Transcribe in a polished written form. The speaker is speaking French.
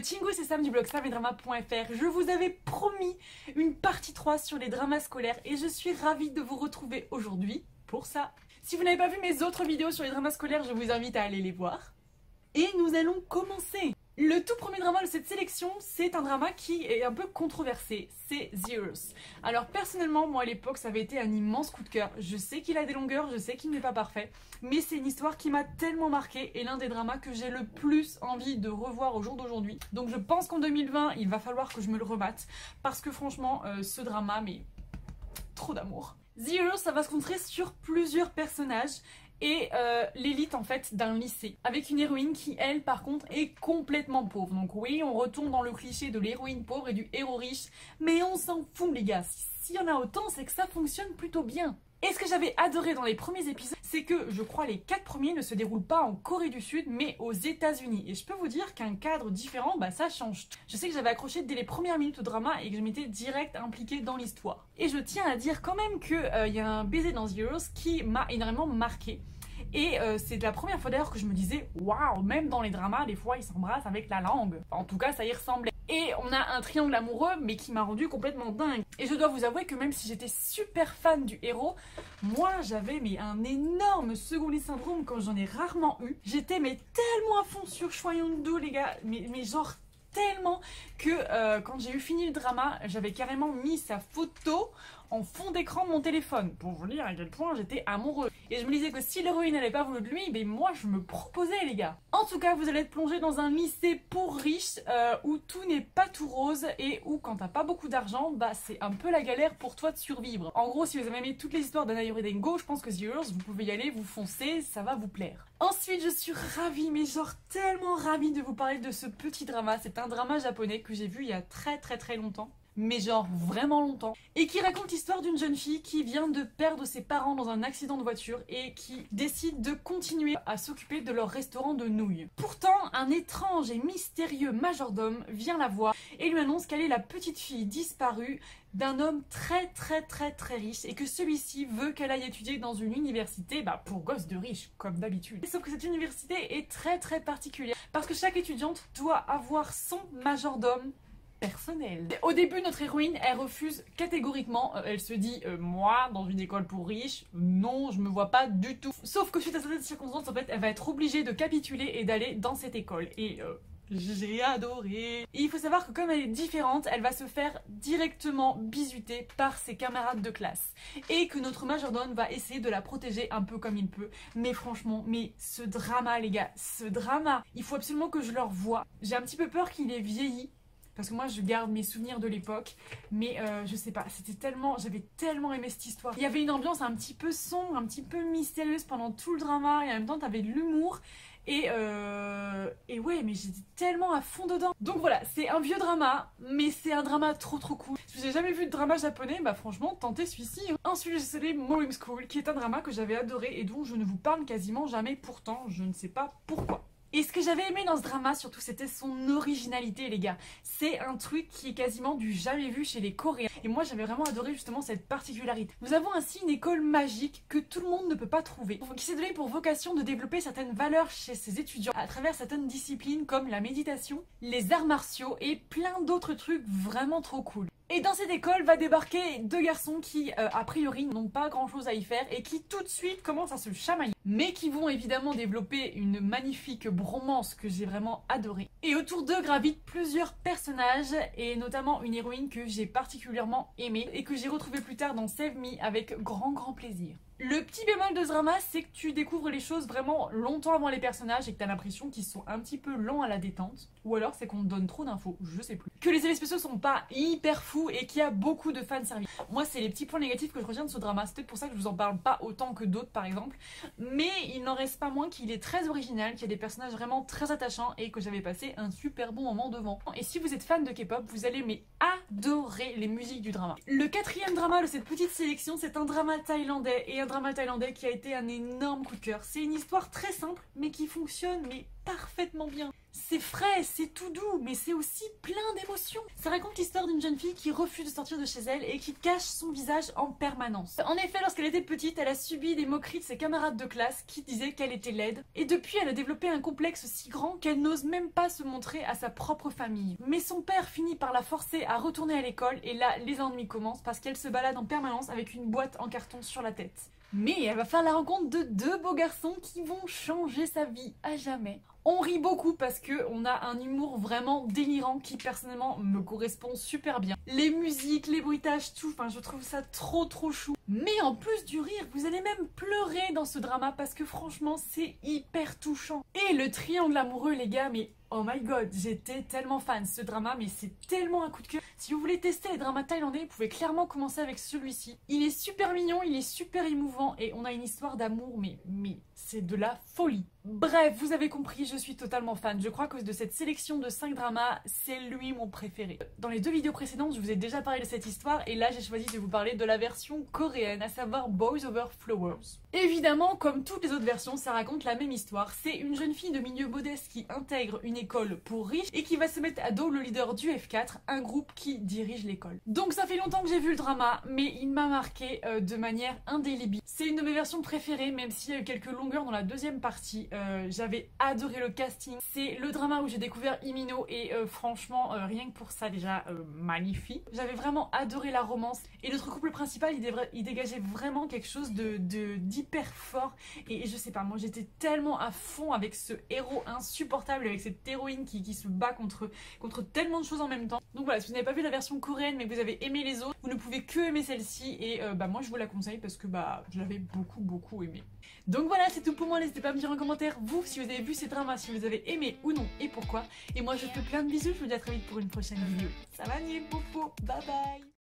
Chingu, c'est Sam du blog sameddrama.fr. Je vous avais promis une partie 3 sur les dramas scolaires et je suis ravie de vous retrouver aujourd'hui pour ça. Si vous n'avez pas vu mes autres vidéos sur les dramas scolaires, je vous invite à aller les voir. Et nous allons commencer. Le tout premier drama de cette sélection, c'est un drama qui est un peu controversé, c'est Zeros. Alors personnellement, moi à l'époque, ça avait été un immense coup de cœur. Je sais qu'il a des longueurs, je sais qu'il n'est pas parfait, mais c'est une histoire qui m'a tellement marqué et l'un des dramas que j'ai le plus envie de revoir au jour d'aujourd'hui. Donc je pense qu'en 2020, il va falloir que je me le remate, parce que franchement, ce drama, mais trop d'amour. Zeros, ça va se concentrer sur plusieurs personnages et l'élite en fait d'un lycée, avec une héroïne qui elle par contre est complètement pauvre. Donc oui, on retourne dans le cliché de l'héroïne pauvre et du héros riche, mais on s'en fout les gars, s'il y en a autant c'est que ça fonctionne plutôt bien. Et ce que j'avais adoré dans les premiers épisodes, c'est que je crois les 4 premiers ne se déroulent pas en Corée du Sud mais aux États-Unis. Et je peux vous dire qu'un cadre différent, bah ça change tout. Je sais que j'avais accroché dès les premières minutes au drama et que je m'étais direct impliquée dans l'histoire. Et je tiens à dire quand même qu'il y a un baiser dans Zeros qui m'a énormément marqué. Et c'est la première fois d'ailleurs que je me disais waouh, même dans les dramas, des fois ils s'embrassent avec la langue. Enfin, en tout cas, ça y ressemblait. Et on a un triangle amoureux, mais qui m'a rendu complètement dingue. Et je dois vous avouer que même si j'étais super fan du héros, moi j'avais un énorme second syndrome quand j'en ai rarement eu. J'étais tellement à fond sur Choi-Young-do les gars, mais genre tellement que quand j'ai eu fini le drama, j'avais carrément mis sa photo en fond d'écran de mon téléphone pour vous dire à quel point j'étais amoureux. Et je me disais que si l'héroïne n'avait pas voulu de lui, ben moi je me proposais les gars. En tout cas, vous allez être plongé dans un lycée pour riches où tout n'est pas tout rose et où quand t'as pas beaucoup d'argent, bah c'est un peu la galère pour toi de survivre. En gros, si vous avez aimé toutes les histoires d'Anna Yoridengo, je pense que Zeros, vous pouvez y aller, vous foncez, ça va vous plaire. Ensuite, je suis ravie, mais genre tellement ravie de vous parler de ce petit drama. C'est un drama japonais que j'ai vu il y a très longtemps. Mais genre vraiment longtemps, et qui raconte l'histoire d'une jeune fille qui vient de perdre ses parents dans un accident de voiture et qui décide de continuer à s'occuper de leur restaurant de nouilles. Pourtant, un étrange et mystérieux majordome vient la voir et lui annonce qu'elle est la petite fille disparue d'un homme très riche et que celui-ci veut qu'elle aille étudier dans une université pour gosses de riches, comme d'habitude. Sauf que cette université est très particulière parce que chaque étudiante doit avoir son majordome personnel. Au début, notre héroïne, elle refuse catégoriquement. Elle se dit, moi, dans une école pour riches, non, je me vois pas du tout. Sauf que suite à cette circonstance, en fait, elle va être obligée de capituler et d'aller dans cette école. Et j'ai adoré. Et il faut savoir que comme elle est différente, elle va se faire directement bisuter par ses camarades de classe. Et que notre majordome va essayer de la protéger un peu comme il peut. Mais franchement, ce drama, les gars, ce drama, il faut absolument que je le revoie. J'ai un petit peu peur qu'il ait vieilli. Parce que moi je garde mes souvenirs de l'époque, mais je sais pas, j'avais tellement aimé cette histoire. Il y avait une ambiance un petit peu sombre, un petit peu mystérieuse pendant tout le drama, et en même temps t'avais de l'humour, et ouais, mais j'étais tellement à fond dedans. Donc voilà, c'est un vieux drama, mais c'est un drama trop cool. Si vous n'avez jamais vu de drama japonais, bah franchement, tentez celui-ci. Ensuite, j'ai sélectionné Morim School, qui est un drama que j'avais adoré et dont je ne vous parle quasiment jamais, pourtant, je ne sais pas pourquoi. Et ce que j'avais aimé dans ce drama surtout, c'était son originalité les gars. C'est un truc qui est quasiment du jamais vu chez les Coréens. Et moi j'avais vraiment adoré justement cette particularité. Nous avons ainsi une école magique que tout le monde ne peut pas trouver, qui s'est donné pour vocation de développer certaines valeurs chez ses étudiants à travers certaines disciplines comme la méditation, les arts martiaux et plein d'autres trucs vraiment trop cool. Et dans cette école va débarquer 2 garçons qui, a priori, n'ont pas grand chose à y faire et qui tout de suite commencent à se chamailler. Mais qui vont évidemment développer une magnifique bromance que j'ai vraiment adorée. Et autour d'eux gravitent plusieurs personnages et notamment une héroïne que j'ai particulièrement aimée et que j'ai retrouvée plus tard dans Save Me avec grand plaisir. Le petit bémol de ce drama, c'est que tu découvres les choses vraiment longtemps avant les personnages et que t'as l'impression qu'ils sont un petit peu lents à la détente. Ou alors c'est qu'on te donne trop d'infos, je sais plus. Que les effets spéciaux sont pas hyper fous et qu'il y a beaucoup de fanservice. Moi, c'est les petits points négatifs que je retiens de ce drama. C'est peut-être pour ça que je vous en parle pas autant que d'autres par exemple. Mais il n'en reste pas moins qu'il est très original, qu'il y a des personnages vraiment très attachants et que j'avais passé un super bon moment devant. Et si vous êtes fan de K-pop, vous allez adorer les musiques du drama. Le 4e drama de cette petite sélection, c'est un drama thaïlandais et un drama thaïlandais qui a été un énorme coup de cœur. C'est une histoire très simple mais qui fonctionne parfaitement bien. C'est frais, c'est tout doux, mais c'est aussi plein d'émotions. Ça raconte l'histoire d'une jeune fille qui refuse de sortir de chez elle et qui cache son visage en permanence. En effet, lorsqu'elle était petite, elle a subi des moqueries de ses camarades de classe qui disaient qu'elle était laide. Et depuis, elle a développé un complexe si grand qu'elle n'ose même pas se montrer à sa propre famille. Mais son père finit par la forcer à retourner à l'école et là, les ennuis commencent parce qu'elle se balade en permanence avec une boîte en carton sur la tête. Mais elle va faire la rencontre de deux beaux garçons qui vont changer sa vie à jamais. On rit beaucoup parce qu'on a un humour vraiment délirant qui personnellement me correspond super bien. Les musiques, les bruitages, tout, enfin je trouve ça trop chou. Mais en plus du rire, vous allez même pleurer dans ce drama parce que franchement c'est hyper touchant. Et le triangle amoureux les gars, mais oh my god, j'étais tellement fan. Ce drama, mais c'est tellement un coup de cœur. Si vous voulez tester les dramas thaïlandais, vous pouvez clairement commencer avec celui-ci. Il est super mignon, il est super émouvant et on a une histoire d'amour, mais c'est de la folie. Bref, vous avez compris, je suis totalement fan. Je crois que de cette sélection de 5 dramas, c'est lui mon préféré. Dans les 2 vidéos précédentes, je vous ai déjà parlé de cette histoire et là j'ai choisi de vous parler de la version coréenne, à savoir Boys Over Flowers. Évidemment, comme toutes les autres versions, ça raconte la même histoire. C'est une jeune fille de milieu modeste qui intègre une école pour riches et qui va se mettre à dos le leader du F4, un groupe qui dirige l'école. Donc ça fait longtemps que j'ai vu le drama, mais il m'a marqué de manière indélébile. C'est une de mes versions préférées, même s'il y a eu quelques longueurs dans la deuxième partie. J'avais adoré le casting. C'est le drama où j'ai découvert Imino et franchement, rien que pour ça déjà, magnifique. J'avais vraiment adoré la romance et notre couple principal, il dégageait vraiment quelque chose d'hyper fort et je sais pas, moi j'étais tellement à fond avec ce héros insupportable, avec cette héroïne qui se bat contre tellement de choses en même temps. Donc voilà, si vous n'avez pas vu la version coréenne mais que vous avez aimé les autres, vous ne pouvez que aimer celle-ci et moi je vous la conseille parce que je l'avais beaucoup aimé. Donc voilà, c'est tout pour moi, n'hésitez pas à me dire en commentaire vous si vous avez vu ces dramas, si vous avez aimé ou non et pourquoi. Et moi je vous fais plein de bisous, je vous dis à très vite pour une prochaine vidéo. Ça va, Popo, bye bye.